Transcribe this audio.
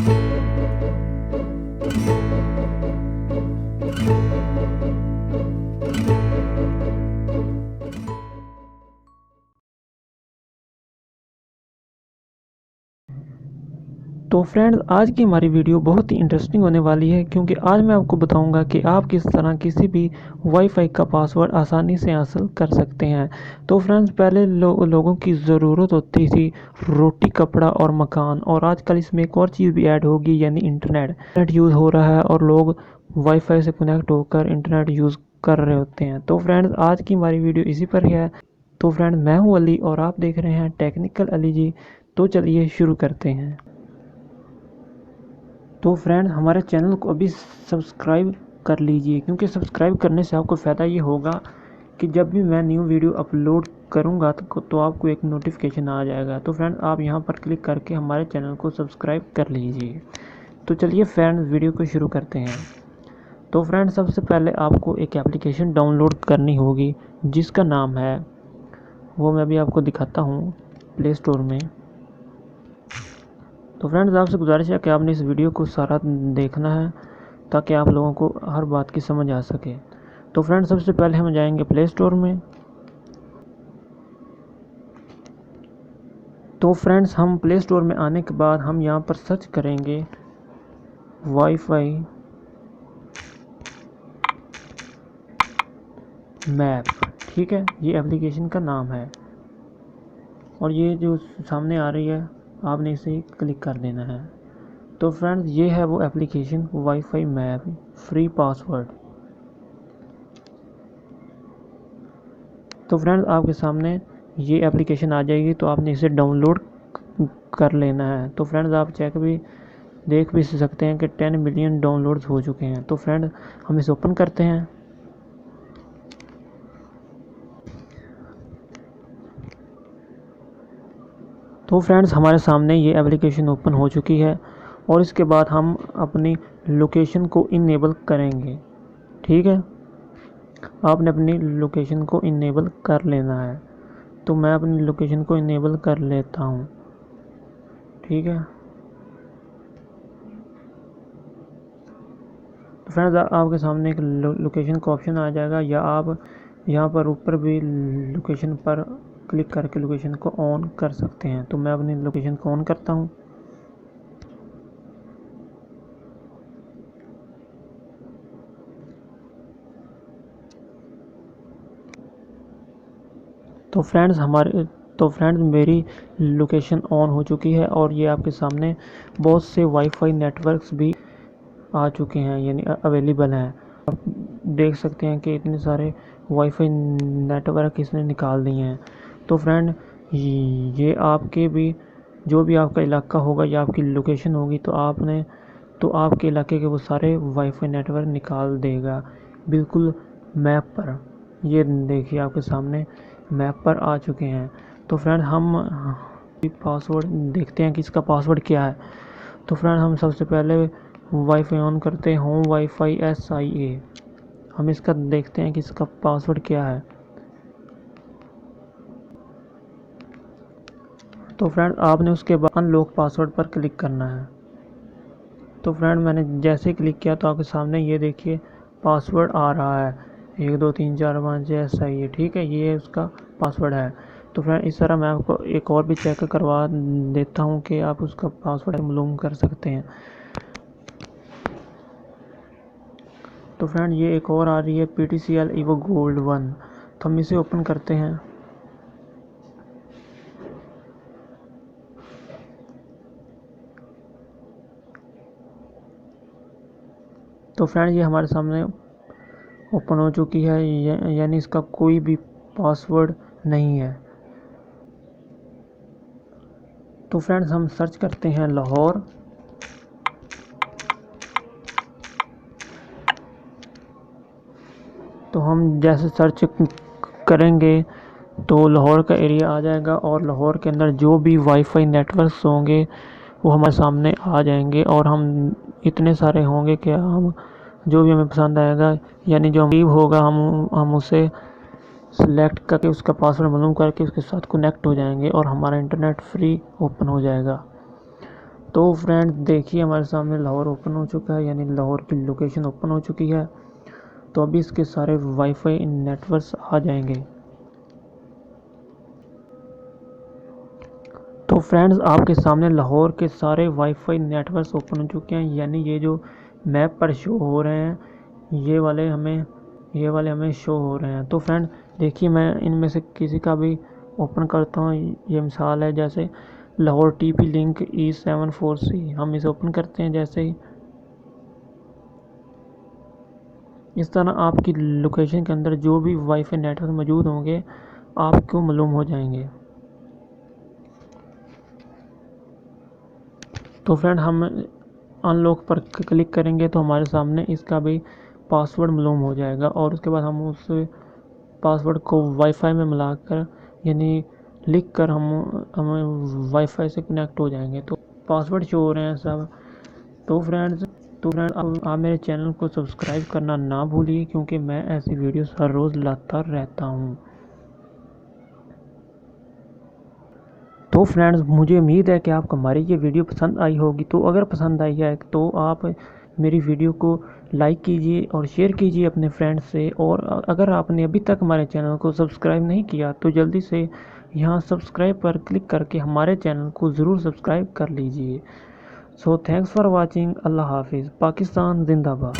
तो फ्रेंड्स, आज की हमारी वीडियो बहुत ही इंटरेस्टिंग होने वाली है, क्योंकि आज मैं आपको बताऊंगा कि आप किस तरह किसी भी वाईफाई का पासवर्ड आसानी से हासिल कर सकते हैं। तो फ्रेंड्स, पहले लोगों की ज़रूरत होती थी रोटी, कपड़ा और मकान, और आजकल इसमें एक और चीज़ भी ऐड होगी, यानी इंटरनेट यूज़ हो रहा है और लोग वाईफाई से कनेक्ट होकर इंटरनेट यूज़ कर रहे होते हैं। तो फ्रेंड्स, आज की हमारी वीडियो इसी पर ही है। तो फ्रेंड्स, मैं हूँ अली और आप देख रहे हैं टेक्निकल अली जी। तो चलिए शुरू करते हैं। तो फ्रेंड, हमारे चैनल को अभी सब्सक्राइब कर लीजिए, क्योंकि सब्सक्राइब करने से आपको फ़ायदा ये होगा कि जब भी मैं न्यू वीडियो अपलोड करूंगा तो आपको एक नोटिफिकेशन आ जाएगा। तो फ्रेंड, आप यहां पर क्लिक करके हमारे चैनल को सब्सक्राइब कर लीजिए। तो चलिए फ्रेंड, वीडियो को शुरू करते हैं। तो फ्रेंड, सबसे पहले आपको एक एप्लीकेशन डाउनलोड करनी होगी, जिसका नाम है, वो मैं अभी आपको दिखाता हूँ, प्ले स्टोर में। तो फ्रेंड्स, आपसे गुजारिश है कि आपने इस वीडियो को सारा देखना है, ताकि आप लोगों को हर बात की समझ आ सके। तो फ्रेंड्स, सबसे पहले हम जाएंगे प्ले स्टोर में। तो फ्रेंड्स, हम प्ले स्टोर में आने के बाद हम यहाँ पर सर्च करेंगे वाईफाई मैप। ठीक है, ये एप्लीकेशन का नाम है, और ये जो सामने आ रही है, आपने इसे क्लिक कर देना है। तो फ्रेंड्स, ये है वो application wifi map free password. तो फ्रेंड्स, आपके सामने ये एप्लीकेशन आ जाएगी, तो आपने इसे डाउनलोड कर लेना है। तो फ्रेंड्स, आप देख भी सकते हैं कि 10 मिलियन डाउनलोड्स हो चुके हैं। तो फ्रेंड, हम इसे ओपन करते हैं। तो फ्रेंड्स, हमारे सामने ये एप्लीकेशन ओपन हो चुकी है, और इसके बाद हम अपनी लोकेशन को इनेबल करेंगे। ठीक है, आपने अपनी लोकेशन को इनेबल कर लेना है। तो मैं अपनी लोकेशन को इनेबल कर लेता हूँ। ठीक है, तो फ्रेंड्स, आपके सामने एक लोकेशन का ऑप्शन आ जाएगा, या आप यहाँ पर ऊपर भी लोकेशन पर क्लिक करके लोकेशन को ऑन कर सकते हैं। तो मैं अपनी लोकेशन को ऑन करता हूँ। तो फ्रेंड्स, मेरी लोकेशन ऑन हो चुकी है, और ये आपके सामने बहुत से वाईफाई नेटवर्क्स भी आ चुके हैं, यानी अवेलेबल हैं। आप देख सकते हैं कि इतने सारे वाईफाई नेटवर्क इसने निकाल दिए हैं। तो फ्रेंड, ये आपके भी, जो भी आपका इलाका होगा या आपकी लोकेशन होगी, तो आपके इलाके के वो सारे वाईफाई नेटवर्क निकाल देगा, बिल्कुल मैप पर। ये देखिए, आपके सामने मैप पर आ चुके हैं। तो फ्रेंड, हम पासवर्ड देखते हैं कि इसका पासवर्ड क्या है। तो फ्रेंड, हम सबसे पहले वाईफाई ऑन करते हैं, होम वाईफाई SIA। हम इसका देखते हैं कि इसका पासवर्ड क्या है। तो फ्रेंड, आपने उसके बाद अनलॉक पासवर्ड पर क्लिक करना है। तो फ्रेंड, मैंने जैसे क्लिक किया, तो आपके सामने ये देखिए पासवर्ड आ रहा है, 1 2 3 4 5 6 SIA। ठीक है, ये उसका पासवर्ड है। तो फ्रेंड, इस तरह मैं आपको एक और भी चेक करवा देता हूँ कि आप उसका पासवर्ड मालूम कर सकते हैं। तो फ्रेंड, ये एक और आ रही है PTCL EVO Gold 1। तो हम इसे ओपन करते हैं। तो फ्रेंड, ये हमारे सामने ओपन हो चुकी है, यानी इसका कोई भी पासवर्ड नहीं है। तो फ्रेंड्स, हम सर्च करते हैं लाहौर। तो हम जैसे सर्च करेंगे, तो लाहौर का एरिया आ जाएगा, और लाहौर के अंदर जो भी वाईफाई नेटवर्क्स होंगे वो हमारे सामने आ जाएंगे, और हम इतने सारे होंगे कि हम जो भी हमें पसंद आएगा, यानी जो हम होगा, हम उसे सिलेक्ट करके उसका पासवर्ड मालूम करके उसके साथ कनेक्ट हो जाएंगे, और हमारा इंटरनेट फ्री ओपन हो जाएगा। तो फ्रेंड देखिए हमारे सामने लाहौर ओपन हो चुका है, यानी लाहौर की लोकेशन ओपन हो चुकी है। तो अभी इसके सारे वाईफाई नेटवर्क्स आ जाएंगे। तो फ्रेंड्स आपके सामने लाहौर के सारे वाईफाई नेटवर्क्स ओपन हो चुके हैं, यानी ये जो मैप पर शो हो रहे हैं ये वाले हमें शो हो रहे हैं। तो फ्रेंड देखिए मैं इनमें से किसी का भी ओपन करता हूँ। ये मिसाल है जैसे लाहौर टीपी लिंक E74C, हम इसे ओपन करते हैं। जैसे ही इस तरह आपकी लोकेशन के अंदर जो भी वाईफाई नेटवर्क मौजूद होंगे आपको मालूम हो जाएंगे। तो फ्रेंड हम अनलॉक पर क्लिक करेंगे तो हमारे सामने इसका भी पासवर्ड मालूम हो जाएगा, और उसके बाद हम उस पासवर्ड को वाईफाई में मिलाकर यानी लिख कर हमें वाईफाई से कनेक्ट हो जाएंगे। तो पासवर्ड शो हो रहे हैं सब। तो फ्रेंड्स आप मेरे चैनल को सब्सक्राइब करना ना भूलिए, क्योंकि मैं ऐसी वीडियोस हर रोज़ लाता रहता हूँ। तो फ्रेंड्स मुझे उम्मीद है कि आपको हमारी ये वीडियो पसंद आई होगी। तो अगर पसंद आई है तो आप मेरी वीडियो को लाइक कीजिए और शेयर कीजिए अपने फ्रेंड्स से। और अगर आपने अभी तक हमारे चैनल को सब्सक्राइब नहीं किया तो जल्दी से यहाँ सब्सक्राइब पर क्लिक करके हमारे चैनल को ज़रूर सब्सक्राइब कर लीजिए। So thanks for watching. अल्लाह हाफिज़। पाकिस्तान जिंदाबाद।